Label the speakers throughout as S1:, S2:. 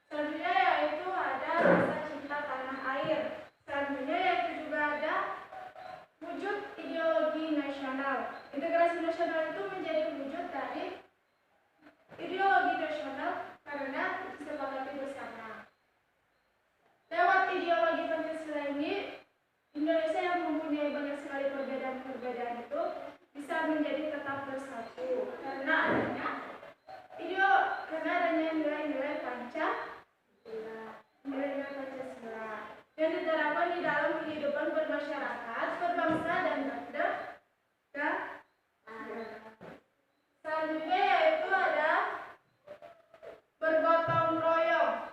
S1: Selanjutnya yaitu ada rasa cinta tanah air. Selanjutnya yaitu juga ada wujud ideologi nasional. Integrasi nasional itu menjadi wujud dari ideologi nasional karena disepakati bersama. Lewat ideologi Pancasila ini, Indonesia yang mempunyai banyak sekali perbedaan-perbedaan itu bisa menjadi tetap bersatu karena adanya nilai-nilai Pancasila yang diterapkan di dalam kehidupan bermasyarakat, berbangsa dan bernegara. Selanjutnya yaitu ada bergotong royong.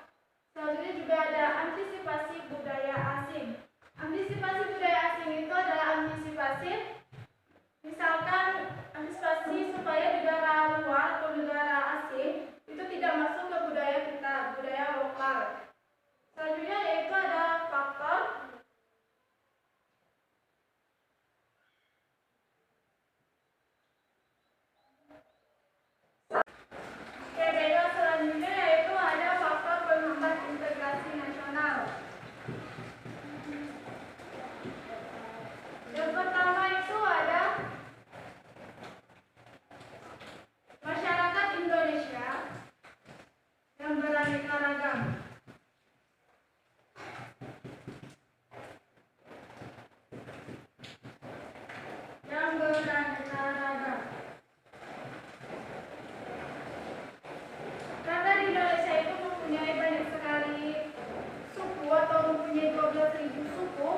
S1: Selanjutnya juga ada antisipasi budaya asing. Antisipasi budaya asing itu adalah antisipasi supaya negara luar atau negara asing itu tidak masuk ke budaya kita, budaya lokal. Selanjutnya yaitu ada faktor selanjutnya yaitu ada faktor penghambat integrasi nasional. Yang pertama itu ada masyarakat Indonesia yang beraneka ragam. Karena di Indonesia itu mempunyai banyak sekali suku atau mempunyai 12.000 suku,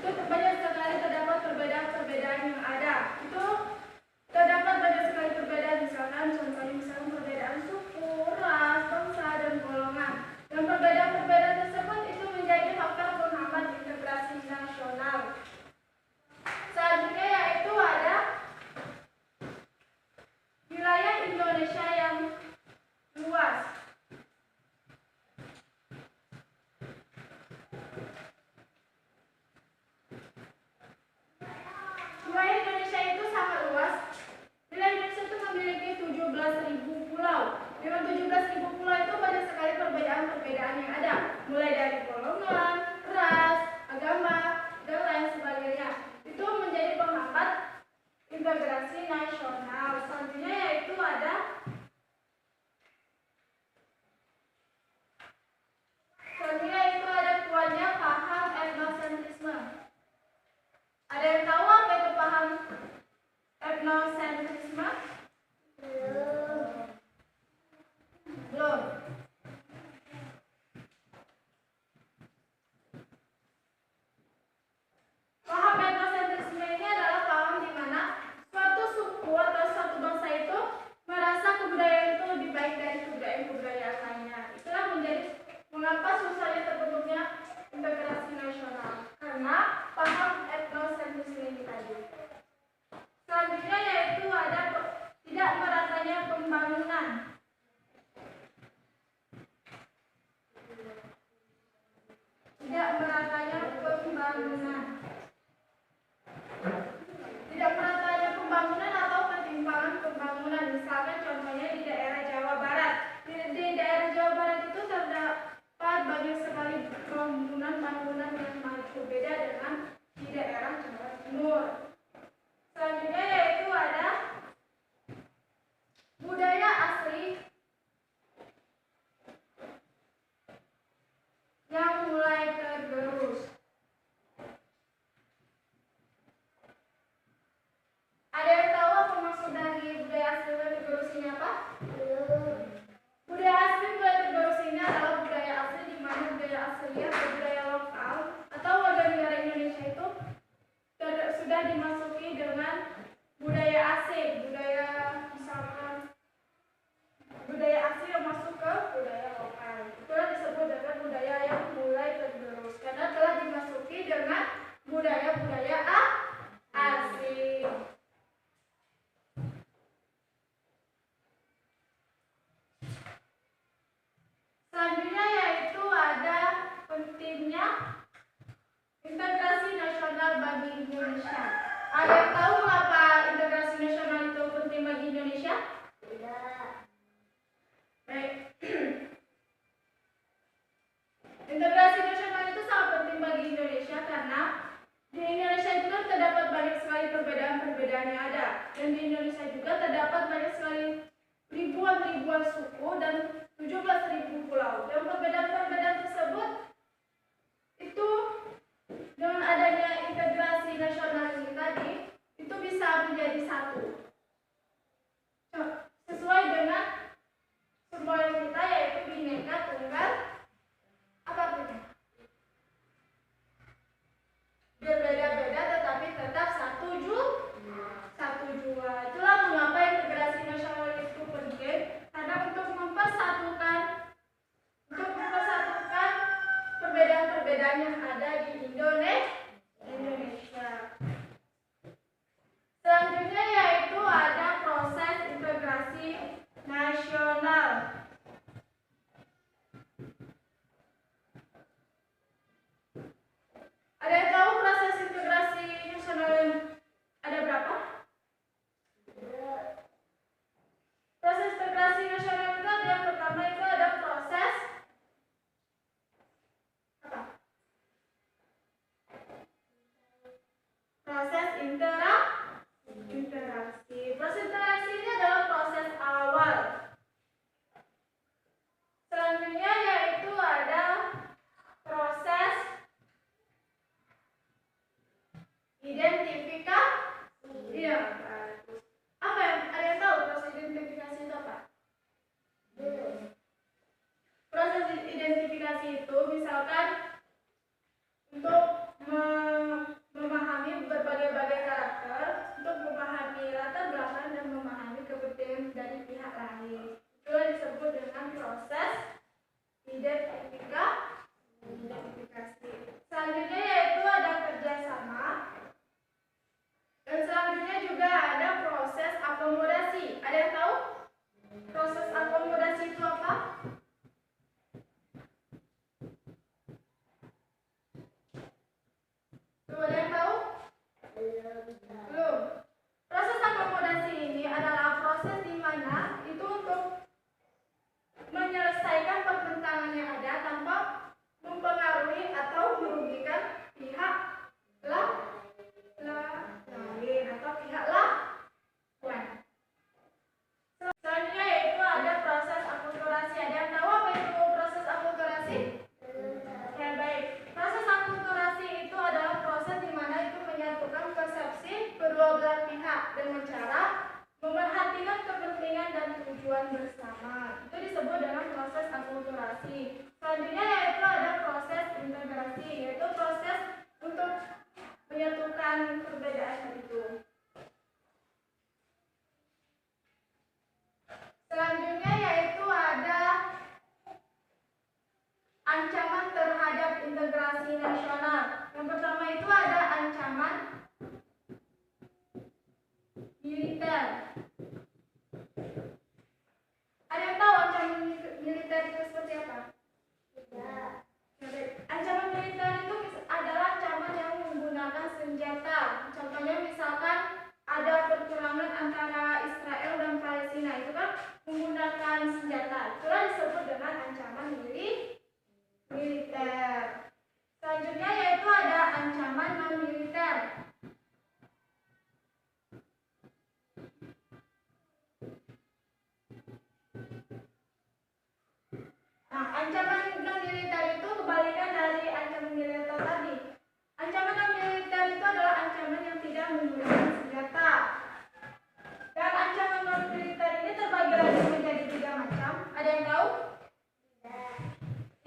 S1: itu banyak sekali terdapat perbedaan-perbedaan yang ada. Itu terdapat banyak sekali perbedaan, misalkan perbedaan suku, ras, bangsa, dan golongan. Dan perbedaan-perbedaan tersebut itu menjadi faktor penghambat integrasi nasional. Selanjutnya yaitu ada wilayah Indonesia yang luas. Wilayah Indonesia itu sangat luas. Wilayah Indonesia itu memiliki 17.000 pulau. Dengan 17.000 pulau itu banyak sekali perbedaan-perbedaan yang ada, mulai dari golongan, ras, agama, dan lain sebagainya. Itu menjadi penghambat integrasi nasional. Selanjutnya yaitu ada kuatnya paham etnosentrisme. Ada yang tahu apa itu paham etnosentrisme? Belum. Paham etnosentrisme ini adalah paham di mana suatu suku atau suatu bangsa itu merasa kebudayaan itu lebih baik dari kebudayaan lainnya. Itulah menjadi mengapa susahnya terbentuknya integrasi nasional, karena paham etnosentrisme ini tadi. Selanjutnya yaitu ada Dan di Indonesia juga terdapat banyak sekali ribuan suku dan 17.000 pulau. Dan perbedaan-perbedaan tersebut itu dengan adanya integrasi nasional ini tadi itu bisa menjadi satu. Sesuai dengan simbol kita yaitu Bhinneka Tunggal berbeda-beda tetapi tetap satu jua. Itulah mengapa integrasi nasional itu penting, karena untuk mempersatukan perbedaan-perbedaan yang ada di Indonesia. Selanjutnya yaitu ada proses integrasi nasional. Ada yang tahu proses integrasi nasional ada berapa? Proses integrasi nasional itu ada yang pertama itu ada proses apa? Proses interaksi. Proses interaksi ini adalah proses awal. Selanjutnya yaitu ada proses identifikasi. Iya, bagus. Apa yang ada yang tahu proses identifikasi itu apa? Proses identifikasi itu misalkan untuk memahami berbagai karakter, untuk memahami latar belakang dan memahami kepentingan dari pihak lain. Itu disebut dengan proses identifikasi. Selanjutnya yaitu ada kerjasama. Dan selanjutnya juga ada proses akomodasi. Ada yang tahu proses akomodasi itu apa? Ada yang tahu? Belum. Proses akomodasi ini adalah proses di mana itu untuk menyelesaikan pertentangan yang ada tanpa mempengaruhi atau merugikan pihak lain atau pihak lain. Selanjutnya yaitu ada proses akulturasi. Ada yang tahu apa itu proses akulturasi? Ya, baik. Proses akulturasi itu adalah proses di mana itu menyatukan persepsi kedua belah pihak dengan cara memerhatikan kepentingan dan tujuan bersama. Itu disebut dengan proses akulturasi. Selanjutnya yaitu ada proses integrasi, yaitu proses untuk menyatukan perbedaan itu. Selanjutnya yaitu ada ancaman terhadap integrasi nasional. Yang pertama itu ada ancaman militer. Ada yang tahu ancaman militer itu seperti apa? Tidak. Ancaman militer itu adalah ancaman yang menggunakan senjata. Contohnya misalkan ada perturangan antara Israel dan Palestina, itu kan menggunakan senjata. Itulah disebut dengan ancaman militer. Selanjutnya yaitu ada ancaman non-militer. Nah, ancaman non-militer itu kebalikan dari ancaman militer tadi. Ancaman non-militer itu adalah ancaman yang tidak menggunakan senjata. Dan ancaman non-militer ini terbagi lagi menjadi 3 macam. Ada yang tahu?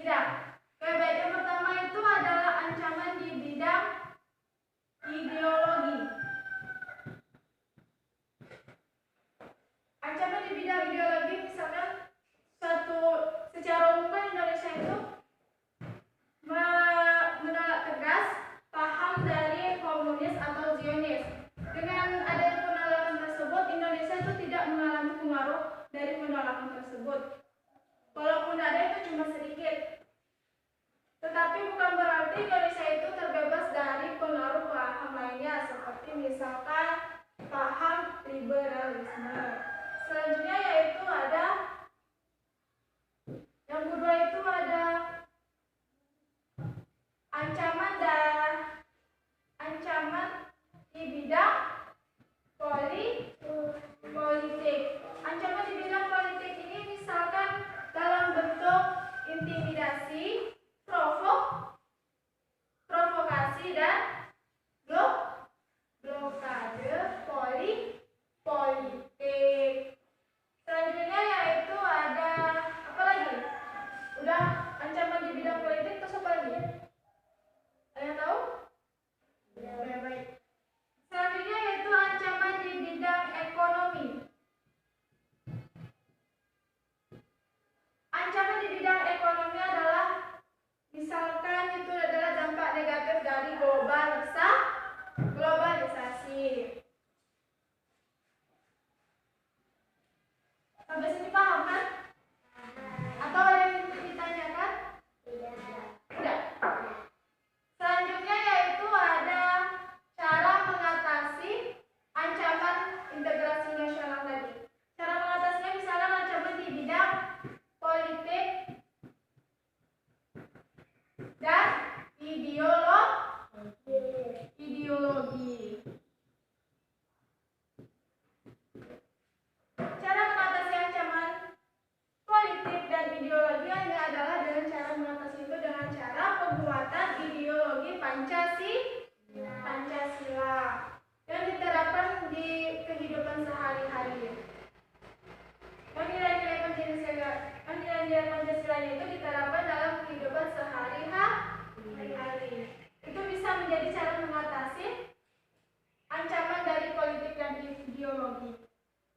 S1: Tidak. Oke, baik. Yang pertama itu adalah ancaman di bidang ideologi. Ancaman di bidang ideologi misalkan secara umum Indonesia itu menolak tegas paham dari komunis atau Zionis. Dengan adanya penolakan tersebut, Indonesia itu tidak mengalami pengaruh dari penolakan tersebut. Walaupun ada itu cuma sedikit. Tetapi bukan berarti Indonesia itu terbebas dari pengaruh paham lainnya, seperti misalkan paham liberalisme. Selanjutnya yaitu ada yang kedua itu ada ancaman di bidang politik. Sampai sini paham kan? Atau ada yang ditanyakan? Tidak. Selanjutnya yaitu ada cara mengatasi ancaman integrasi nasional tadi. Cara mengatasinya misalnya ancaman di bidang politik dan ideologi. Cara mengatasi ancaman politik dan ideologi ini adalah dengan cara mengatasi itu dengan cara pembuatan ideologi Pancasila yang diterapkan di kehidupan sehari-hari. Nilai-nilai Pancasila itu diterapkan dalam kehidupan sehari-hari. Itu bisa menjadi cara mengatasi ancaman dari politik dan ideologi.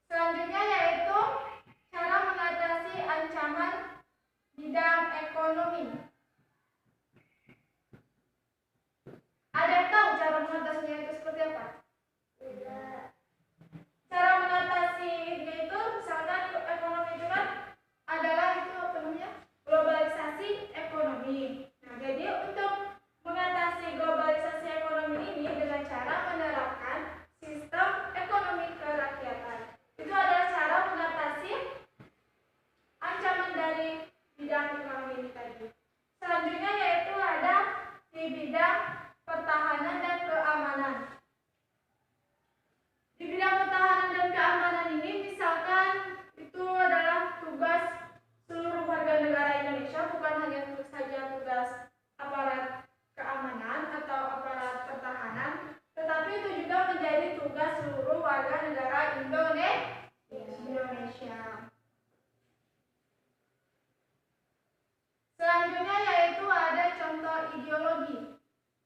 S1: Selanjutnya yaitu cara mengatasi ancaman bidang ekonomi. Ada yang tahu cara mengatasinya itu seperti apa? Tidak. Cara mengatasinya itu misalkan ekonomi itu kan adalah itu apa namanya? Globalisasi ekonomi. Nah, jadi untuk mengatasi globalisasi ekonomi ini dengan cara menerapkan sistem ekonomi kerakyatan. Itu adalah cara mengatasi ancaman dari bidang ekonomi ini tadi. Selanjutnya yaitu ada di bidang pertahanan dan keamanan. Di bidang pertahanan dan keamanan ini misalkan itu adalah tugas seluruh warga negara Indonesia, bukan hanya saja tugas aparat keamanan atau aparat pertahanan, tetapi itu juga menjadi tugas seluruh warga negara Indonesia. Selanjutnya yaitu ada contoh ideologi.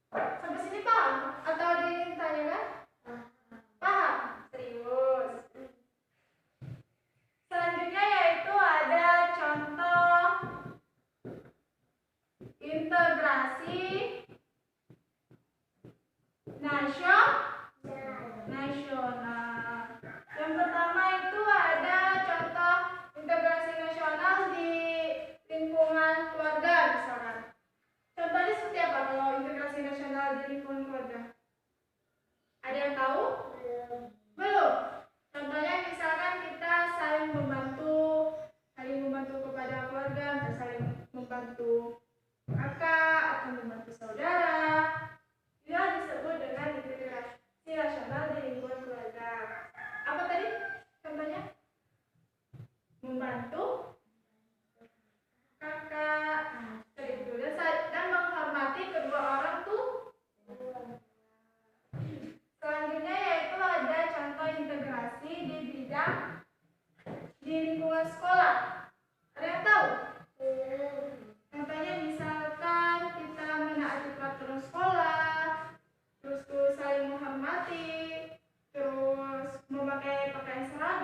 S1: Sampai sini paham? Atau ada yang ditanyakan? Paham? Serius. Selanjutnya yaitu ada contoh integrasi nasional. Yang pertama itu ada contoh integrasi nasional di lingkungan keluarga misalkan. Contohnya seperti apa kalau integrasi nasional di lingkungan keluarga? Ada yang tahu? Belum. Contohnya misalkan kita saling membantu kepada keluarga, saling membantu kakak atau membantu saudara. Itu disebut dengan integrasi nasional di lingkungan keluarga. Apa tadi contohnya? Membantu kakak, dan menghormati kedua orang tua. Selanjutnya yaitu ada contoh integrasi di bidang di lingkungan sekolah. Ada yang tahu? Contohnya misalkan kita menaati peraturan sekolah, terus saling menghormati, terus memakai pakaian seragam.